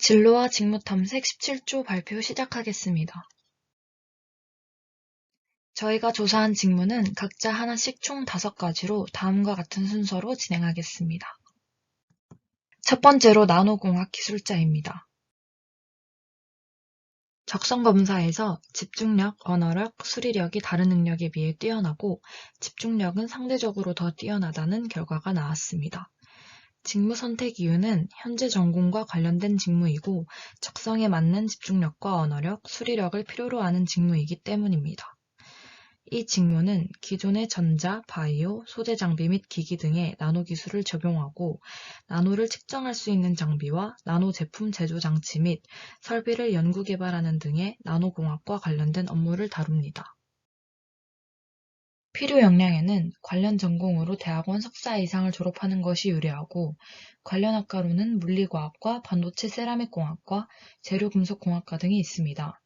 진로와 직무 탐색 17조 발표 시작하겠습니다. 저희가 조사한 직무는 각자 하나씩 총 5가지로 다음과 같은 순서로 진행하겠습니다. 첫 번째로 나노공학 기술자입니다. 적성검사에서 집중력, 언어력, 수리력이 다른 능력에 비해 뛰어나고 집중력은 상대적으로 더 뛰어나다는 결과가 나왔습니다. 직무 선택 이유는 현재 전공과 관련된 직무이고 적성에 맞는 집중력과 언어력, 수리력을 필요로 하는 직무이기 때문입니다. 이 직무는 기존의 전자, 바이오, 소재 장비 및 기기 등의 나노 기술을 적용하고 나노를 측정할 수 있는 장비와 나노 제품 제조 장치 및 설비를 연구 개발하는 등의 나노공학과 관련된 업무를 다룹니다. 필요 역량에는 관련 전공으로 대학원 석사 이상을 졸업하는 것이 유리하고 관련 학과로는 물리과학과 반도체 세라믹공학과 재료금속공학과 등이 있습니다.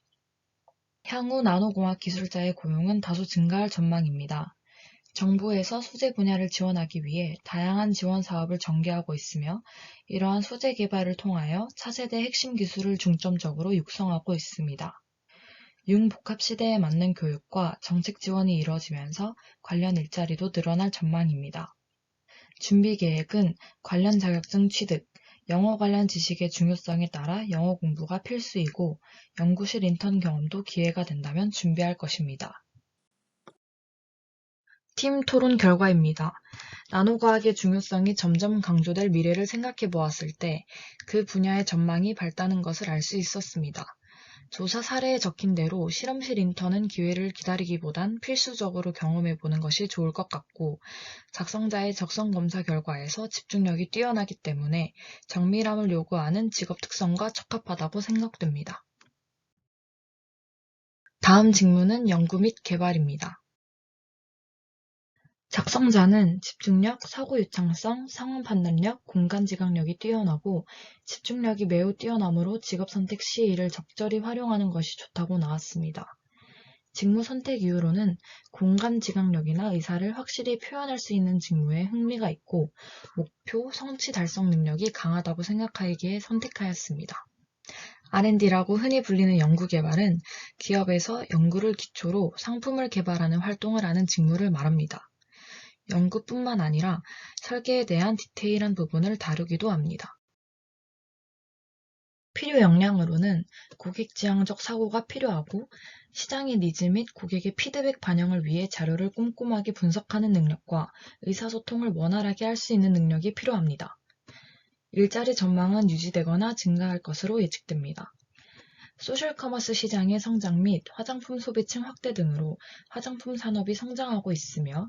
향후 나노공학 기술자의 고용은 다소 증가할 전망입니다. 정부에서 소재 분야를 지원하기 위해 다양한 지원 사업을 전개하고 있으며 이러한 소재 개발을 통하여 차세대 핵심 기술을 중점적으로 육성하고 있습니다. 융복합 시대에 맞는 교육과 정책 지원이 이뤄지면서 관련 일자리도 늘어날 전망입니다. 준비 계획은 관련 자격증 취득, 영어 관련 지식의 중요성에 따라 영어 공부가 필수이고 연구실 인턴 경험도 기회가 된다면 준비할 것입니다. 팀 토론 결과입니다. 나노과학의 중요성이 점점 강조될 미래를 생각해 보았을 때 그 분야의 전망이 밝다는 것을 알 수 있었습니다. 조사 사례에 적힌 대로 실험실 인턴은 기회를 기다리기보단 필수적으로 경험해보는 것이 좋을 것 같고 작성자의 적성검사 결과에서 집중력이 뛰어나기 때문에 정밀함을 요구하는 직업 특성과 적합하다고 생각됩니다. 다음 직무는 연구 및 개발입니다. 작성자는 집중력, 사고 유창성, 상황 판단력, 공간 지각력이 뛰어나고 집중력이 매우 뛰어나므로 직업 선택 시 이를 적절히 활용하는 것이 좋다고 나왔습니다. 직무 선택 이유로는 공간 지각력이나 의사를 확실히 표현할 수 있는 직무에 흥미가 있고 목표, 성취 달성 능력이 강하다고 생각하기에 선택하였습니다. R&D라고 흔히 불리는 연구개발은 기업에서 연구를 기초로 상품을 개발하는 활동을 하는 직무를 말합니다. 연구뿐만 아니라 설계에 대한 디테일한 부분을 다루기도 합니다. 필요 역량으로는 고객 지향적 사고가 필요하고 시장의 니즈 및 고객의 피드백 반영을 위해 자료를 꼼꼼하게 분석하는 능력과 의사소통을 원활하게 할 수 있는 능력이 필요합니다. 일자리 전망은 유지되거나 증가할 것으로 예측됩니다. 소셜커머스 시장의 성장 및 화장품 소비층 확대 등으로 화장품 산업이 성장하고 있으며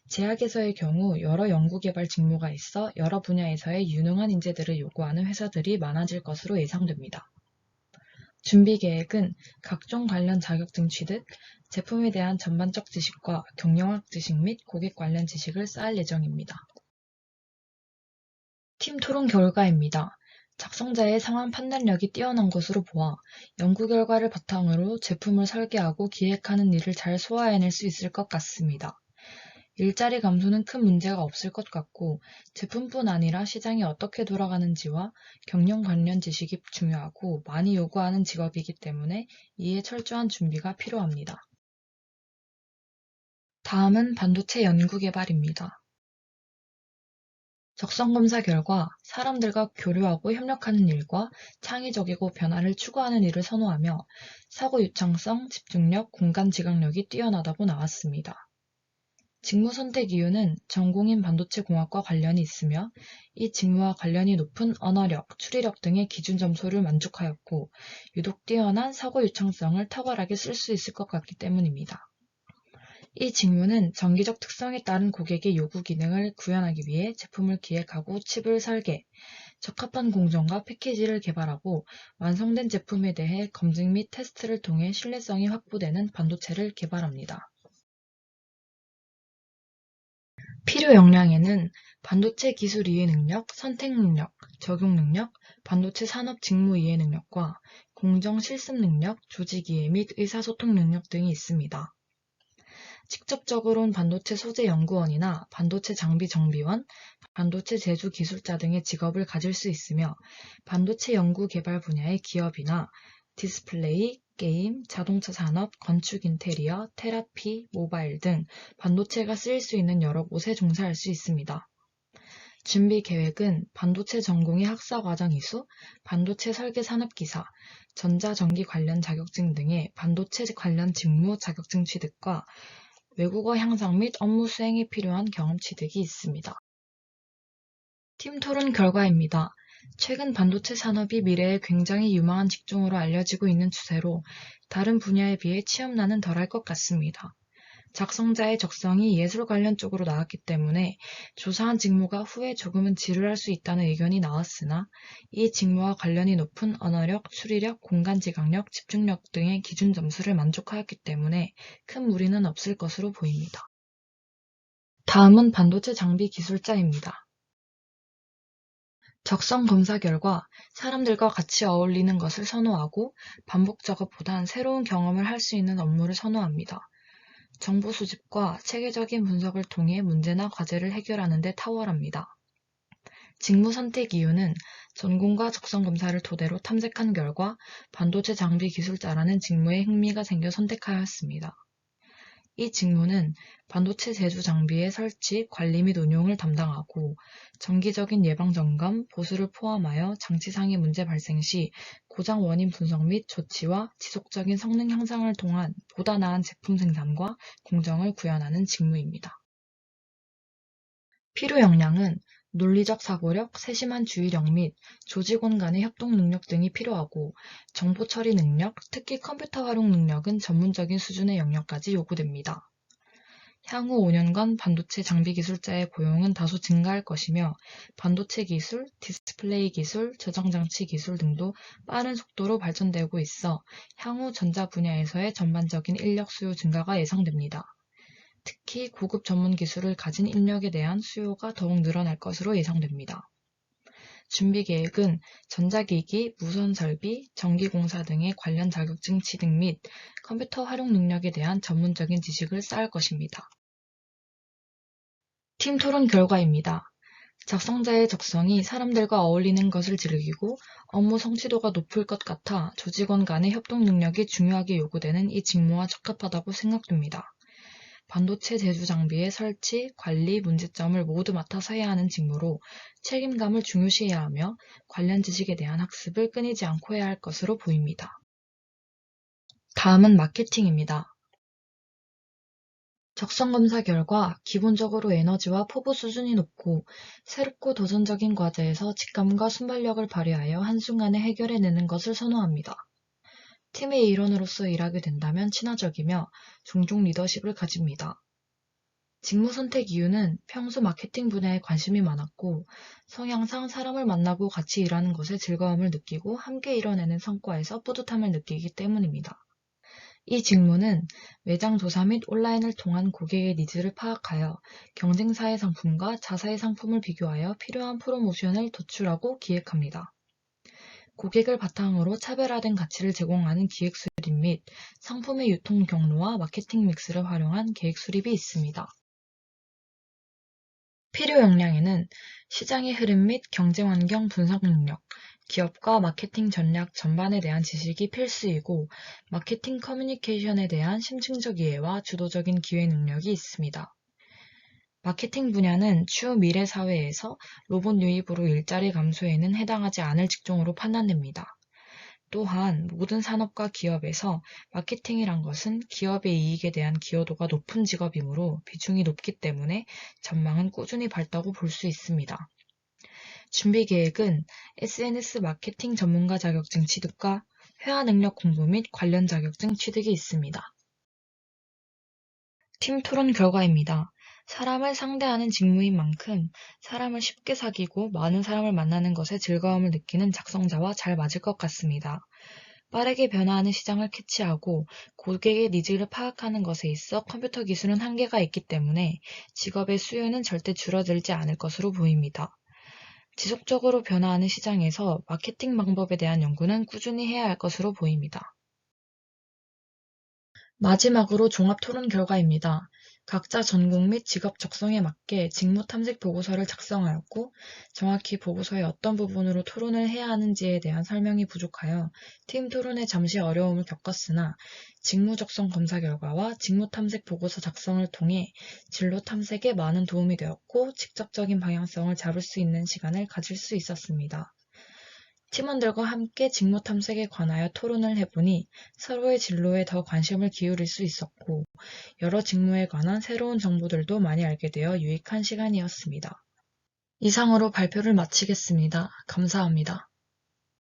제약에서의 경우 여러 연구개발 직무가 있어 여러 분야에서의 유능한 인재들을 요구하는 회사들이 많아질 것으로 예상됩니다. 준비 계획은 각종 관련 자격증 취득, 제품에 대한 전반적 지식과 경영학 지식 및 고객 관련 지식을 쌓을 예정입니다. 팀 토론 결과입니다. 작성자의 상황 판단력이 뛰어난 것으로 보아 연구 결과를 바탕으로 제품을 설계하고 기획하는 일을 잘 소화해낼 수 있을 것 같습니다. 일자리 감소는 큰 문제가 없을 것 같고 제품뿐 아니라 시장이 어떻게 돌아가는지와 경영 관련 지식이 중요하고 많이 요구하는 직업이기 때문에 이에 철저한 준비가 필요합니다. 다음은 반도체 연구개발입니다. 적성검사 결과 사람들과 교류하고 협력하는 일과 창의적이고 변화를 추구하는 일을 선호하며 사고 유창성, 집중력, 공간 지각력이 뛰어나다고 나왔습니다. 직무 선택 이유는 전공인 반도체 공학과 관련이 있으며 이 직무와 관련이 높은 언어력, 추리력 등의 기준 점수를 만족하였고 유독 뛰어난 사고 유창성을 탁월하게 쓸 수 있을 것 같기 때문입니다. 이 직무는 정기적 특성에 따른 고객의 요구 기능을 구현하기 위해 제품을 기획하고 칩을 설계, 적합한 공정과 패키지를 개발하고 완성된 제품에 대해 검증 및 테스트를 통해 신뢰성이 확보되는 반도체를 개발합니다. 필요 역량에는 반도체 기술 이해 능력, 선택 능력, 적용 능력, 반도체 산업 직무 이해 능력과 공정 실습 능력, 조직 이해 및 의사소통 능력 등이 있습니다. 직접적으로는 반도체 소재 연구원이나 반도체 장비 정비원, 반도체 제조 기술자 등의 직업을 가질 수 있으며 반도체 연구 개발 분야의 기업이나 디스플레이, 게임, 자동차 산업, 건축 인테리어, 테라피, 모바일 등 반도체가 쓰일 수 있는 여러 곳에 종사할 수 있습니다. 준비 계획은 반도체 전공의 학사과정 이수, 반도체 설계 산업기사, 전자전기 관련 자격증 등의 반도체 관련 직무 자격증 취득과 외국어 향상 및 업무 수행에 필요한 경험 취득이 있습니다. 팀 토론 결과입니다. 최근 반도체 산업이 미래에 굉장히 유망한 직종으로 알려지고 있는 추세로 다른 분야에 비해 취업난은 덜할 것 같습니다. 작성자의 적성이 예술 관련 쪽으로 나왔기 때문에 조사한 직무가 후에 조금은 지루할 수 있다는 의견이 나왔으나 이 직무와 관련이 높은 언어력, 추리력, 공간지각력, 집중력 등의 기준 점수를 만족하였기 때문에 큰 무리는 없을 것으로 보입니다. 다음은 반도체 장비 기술자입니다. 적성 검사 결과 사람들과 같이 어울리는 것을 선호하고 반복 작업보단 새로운 경험을 할 수 있는 업무를 선호합니다. 정보 수집과 체계적인 분석을 통해 문제나 과제를 해결하는 데 탁월합니다. 직무 선택 이유는 전공과 적성 검사를 토대로 탐색한 결과 반도체 장비 기술자라는 직무에 흥미가 생겨 선택하였습니다. 이 직무는 반도체 제조 장비의 설치, 관리 및 운용을 담당하고 정기적인 예방점검, 보수를 포함하여 장치상의 문제 발생 시 고장 원인 분석 및 조치와 지속적인 성능 향상을 통한 보다 나은 제품 생산과 공정을 구현하는 직무입니다. 필요 역량은 논리적 사고력, 세심한 주의력 및 조직원 간의 협동 능력 등이 필요하고 정보 처리 능력, 특히 컴퓨터 활용 능력은 전문적인 수준의 영역까지 요구됩니다. 향후 5년간 반도체 장비 기술자의 고용은 다소 증가할 것이며 반도체 기술, 디스플레이 기술, 저장장치 기술 등도 빠른 속도로 발전되고 있어 향후 전자 분야에서의 전반적인 인력 수요 증가가 예상됩니다. 특히 고급 전문 기술을 가진 인력에 대한 수요가 더욱 늘어날 것으로 예상됩니다. 준비 계획은 전자기기, 무선 설비, 전기공사 등의 관련 자격증 취득 및 컴퓨터 활용 능력에 대한 전문적인 지식을 쌓을 것입니다. 팀 토론 결과입니다. 작성자의 적성이 사람들과 어울리는 것을 즐기고 업무 성취도가 높을 것 같아 조직원 간의 협동 능력이 중요하게 요구되는 이 직무와 적합하다고 생각됩니다. 반도체 제조 장비의 설치, 관리, 문제점을 모두 맡아서 해야 하는 직무로 책임감을 중요시해야 하며 관련 지식에 대한 학습을 끊이지 않고 해야 할 것으로 보입니다. 다음은 마케팅입니다. 적성검사 결과 기본적으로 에너지와 포부 수준이 높고 새롭고 도전적인 과제에서 직감과 순발력을 발휘하여 한순간에 해결해내는 것을 선호합니다. 팀의 일원으로서 일하게 된다면 친화적이며 종종 리더십을 가집니다. 직무 선택 이유는 평소 마케팅 분야에 관심이 많았고 성향상 사람을 만나고 같이 일하는 것에 즐거움을 느끼고 함께 이뤄내는 성과에서 뿌듯함을 느끼기 때문입니다. 이 직무는 매장 조사 및 온라인을 통한 고객의 니즈를 파악하여 경쟁사의 상품과 자사의 상품을 비교하여 필요한 프로모션을 도출하고 기획합니다. 고객을 바탕으로 차별화된 가치를 제공하는 기획 수립 및 상품의 유통 경로와 마케팅 믹스를 활용한 계획 수립이 있습니다. 필요 역량에는 시장의 흐름 및 경쟁 환경 분석 능력, 기업과 마케팅 전략 전반에 대한 지식이 필수이고 마케팅 커뮤니케이션에 대한 심층적 이해와 주도적인 기획 능력이 있습니다. 마케팅 분야는 추후 미래 사회에서 로봇 유입으로 일자리 감소에는 해당하지 않을 직종으로 판단됩니다. 또한 모든 산업과 기업에서 마케팅이란 것은 기업의 이익에 대한 기여도가 높은 직업이므로 비중이 높기 때문에 전망은 꾸준히 밝다고 볼 수 있습니다. 준비 계획은 SNS 마케팅 전문가 자격증 취득과 회화 능력 공부 및 관련 자격증 취득이 있습니다. 팀 토론 결과입니다. 사람을 상대하는 직무인 만큼 사람을 쉽게 사귀고 많은 사람을 만나는 것에 즐거움을 느끼는 작성자와 잘 맞을 것 같습니다. 빠르게 변화하는 시장을 캐치하고 고객의 니즈를 파악하는 것에 있어 컴퓨터 기술은 한계가 있기 때문에 직업의 수요는 절대 줄어들지 않을 것으로 보입니다. 지속적으로 변화하는 시장에서 마케팅 방법에 대한 연구는 꾸준히 해야 할 것으로 보입니다. 마지막으로 종합 토론 결과입니다. 각자 전공 및 직업 적성에 맞게 직무 탐색 보고서를 작성하였고, 정확히 보고서의 어떤 부분으로 토론을 해야 하는지에 대한 설명이 부족하여 팀 토론에 잠시 어려움을 겪었으나, 직무 적성 검사 결과와 직무 탐색 보고서 작성을 통해 진로 탐색에 많은 도움이 되었고, 직접적인 방향성을 잡을 수 있는 시간을 가질 수 있었습니다. 팀원들과 함께 직무 탐색에 관하여 토론을 해보니 서로의 진로에 더 관심을 기울일 수 있었고, 여러 직무에 관한 새로운 정보들도 많이 알게 되어 유익한 시간이었습니다. 이상으로 발표를 마치겠습니다. 감사합니다.